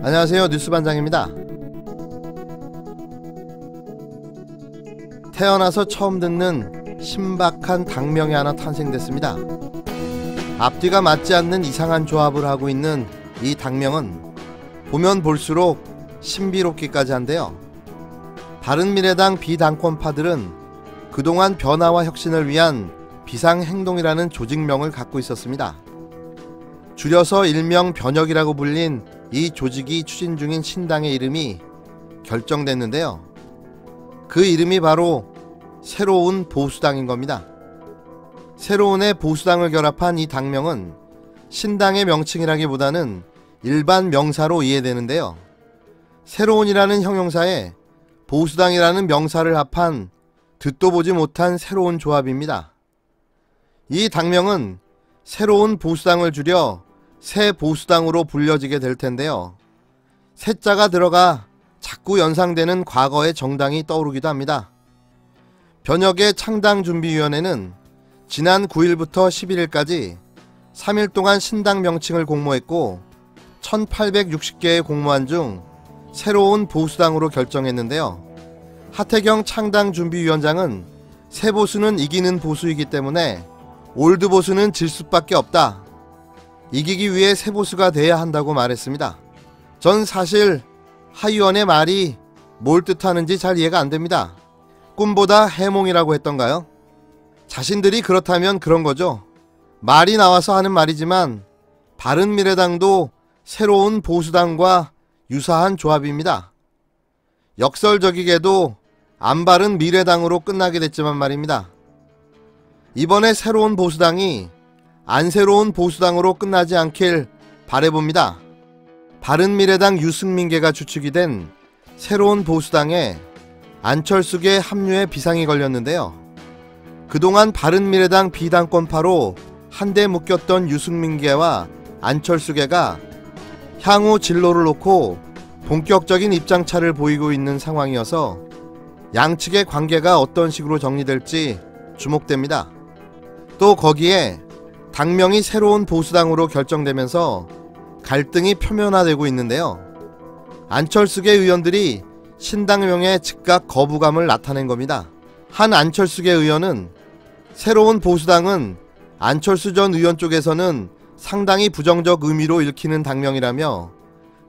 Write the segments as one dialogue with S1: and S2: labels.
S1: 안녕하세요, 뉴스반장입니다. 태어나서 처음 듣는 신박한 당명이 하나 탄생됐습니다. 앞뒤가 맞지 않는 이상한 조합을 하고 있는 이 당명은 보면 볼수록 신비롭기까지 한데요. 바른미래당 비당권파들은 그동안 변화와 혁신을 위한 비상행동이라는 조직명을 갖고 있었습니다. 줄여서 일명 변혁이라고 불린 이 조직이 추진 중인 신당의 이름이 결정됐는데요. 그 이름이 바로 새로운 보수당인 겁니다. 새로운의 보수당을 결합한 이 당명은 신당의 명칭이라기보다는 일반 명사로 이해되는데요. 새로운이라는 형용사에 보수당이라는 명사를 합한 듣도 보지 못한 새로운 조합입니다. 이 당명은 새로운 보수당을 줄여 새 보수당으로 불려지게 될 텐데요. 새자가 들어가 자꾸 연상되는 과거의 정당이 떠오르기도 합니다. 변혁의 창당준비위원회는 지난 9일부터 11일까지 3일 동안 신당 명칭을 공모했고 1860개의 공모안 중 새로운 보수당으로 결정했는데요. 하태경 창당준비위원장은 새 보수는 이기는 보수이기 때문에 올드 보수는 질 수밖에 없다. 이기기 위해 새 보수가 돼야 한다고 말했습니다. 전 사실 하 의원의 말이 뭘 뜻하는지 잘 이해가 안됩니다. 꿈보다 해몽이라고 했던가요? 자신들이 그렇다면 그런 거죠. 말이 나와서 하는 말이지만 바른미래당도 새로운 보수당과 유사한 조합입니다. 역설적이게도 안 바른 미래당으로 끝나게 됐지만 말입니다. 이번에 새로운 보수당이 안 새로운 보수당으로 끝나지 않길 바라봅니다. 바른미래당 유승민계가 주축이 된 새로운 보수당에 안철수계 합류에 비상이 걸렸는데요. 그동안 바른미래당 비당권파로 한데 묶였던 유승민계와 안철수계가 향후 진로를 놓고 본격적인 입장차를 보이고 있는 상황이어서 양측의 관계가 어떤 식으로 정리될지 주목됩니다. 또 거기에 당명이 새로운 보수당으로 결정되면서 갈등이 표면화되고 있는데요. 안철수계 의원들이 신당명에 즉각 거부감을 나타낸 겁니다. 한 안철수계 의원은 새로운 보수당은 안철수 전 의원 쪽에서는 상당히 부정적 의미로 읽히는 당명이라며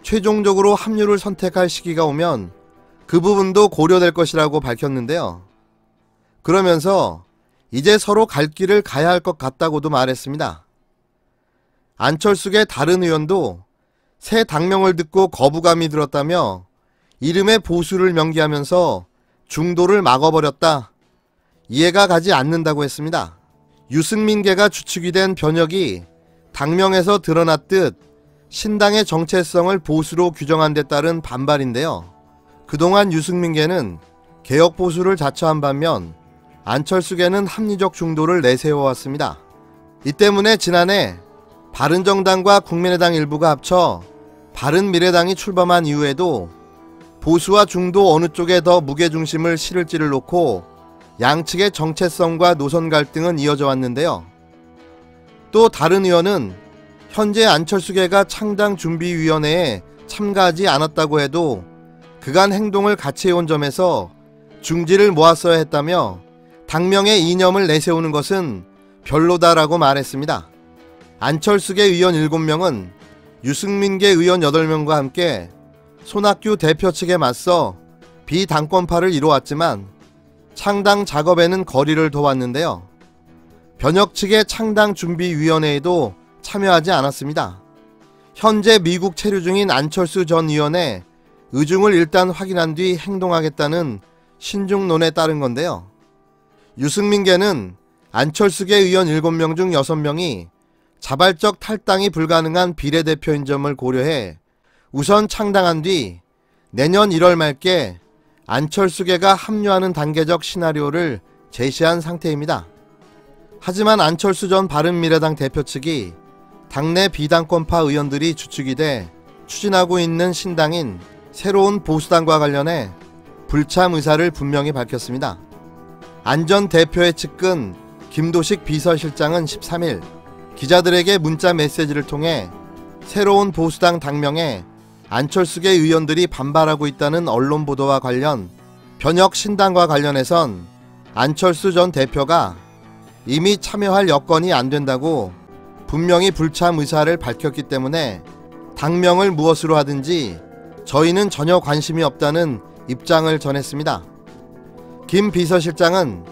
S1: 최종적으로 합류를 선택할 시기가 오면 그 부분도 고려될 것이라고 밝혔는데요. 그러면서 이제 서로 갈 길을 가야 할 것 같다고도 말했습니다. 안철수계 다른 의원도 새 당명을 듣고 거부감이 들었다며 이름의 보수를 명기하면서 중도를 막아버렸다. 이해가 가지 않는다고 했습니다. 유승민계가 주축이 된 변혁이 당명에서 드러났듯 신당의 정체성을 보수로 규정한 데 따른 반발인데요. 그동안 유승민계는 개혁보수를 자처한 반면 안철수계는 합리적 중도를 내세워왔습니다. 이 때문에 지난해 바른정당과 국민의당 일부가 합쳐 바른미래당이 출범한 이후에도 보수와 중도 어느 쪽에 더 무게중심을 실을지를 놓고 양측의 정체성과 노선 갈등은 이어져 왔는데요. 또 다른 의원은 현재 안철수계가 창당준비위원회에 참가하지 않았다고 해도 그간 행동을 같이 해온 점에서 중지를 모았어야 했다며 당명의 이념을 내세우는 것은 별로다라고 말했습니다. 안철수계 의원 7명은 유승민계 의원 8명과 함께 손학규 대표 측에 맞서 비당권파를 이뤄왔지만 창당 작업에는 거리를 둬왔는데요. 변혁 측의 창당준비위원회에도 참여하지 않았습니다. 현재 미국 체류 중인 안철수 전 의원의 의중을 일단 확인한 뒤 행동하겠다는 신중론에 따른 건데요. 유승민계는 안철수계 의원 7명 중 6명이 자발적 탈당이 불가능한 비례대표인 점을 고려해 우선 창당한 뒤 내년 1월 말께 안철수계가 합류하는 단계적 시나리오를 제시한 상태입니다. 하지만 안철수 전 바른미래당 대표 측이 당내 비당권파 의원들이 주축이 돼 추진하고 있는 신당인 새로운 보수당과 관련해 불참 의사를 분명히 밝혔습니다. 안 전 대표의 측근 김도식 비서실장은 13일 기자들에게 문자 메시지를 통해 새로운 보수당 당명에 안철수계 의원들이 반발하고 있다는 언론 보도와 관련 변혁 신당과 관련해선 안철수 전 대표가 이미 참여할 여건이 안 된다고 분명히 불참 의사를 밝혔기 때문에 당명을 무엇으로 하든지 저희는 전혀 관심이 없다는 입장을 전했습니다. 김 비서실장은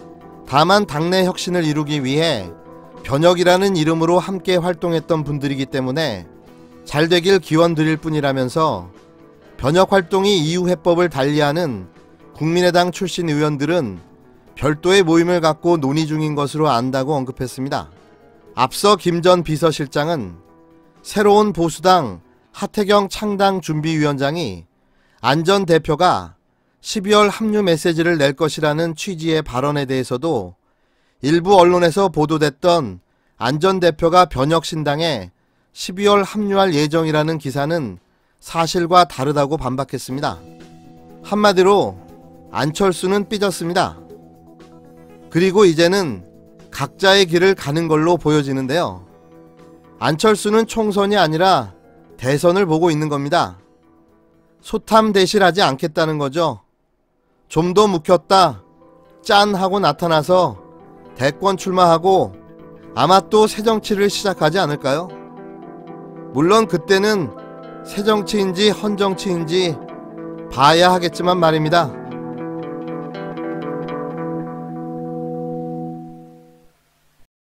S1: 다만 당내 혁신을 이루기 위해 변혁이라는 이름으로 함께 활동했던 분들이기 때문에 잘 되길 기원 드릴 뿐이라면서 변혁 활동이 이후 해법을 달리하는 국민의당 출신 의원들은 별도의 모임을 갖고 논의 중인 것으로 안다고 언급했습니다. 앞서 김 전 비서실장은 새로운 보수당 하태경 창당준비위원장이 안 전 대표가 12월 합류 메시지를 낼 것이라는 취지의 발언에 대해서도 일부 언론에서 보도됐던 안 전 대표가 변혁신당에 12월 합류할 예정이라는 기사는 사실과 다르다고 반박했습니다. 한마디로 안철수는 삐졌습니다. 그리고 이제는 각자의 길을 가는 걸로 보여지는데요. 안철수는 총선이 아니라 대선을 보고 있는 겁니다. 소탐대실하지 않겠다는 거죠. 좀 더 묵혔다 짠 하고 나타나서 대권 출마하고 아마 또 새정치를 시작하지 않을까요? 물론 그때는 새정치인지 헌정치인지 봐야 하겠지만 말입니다.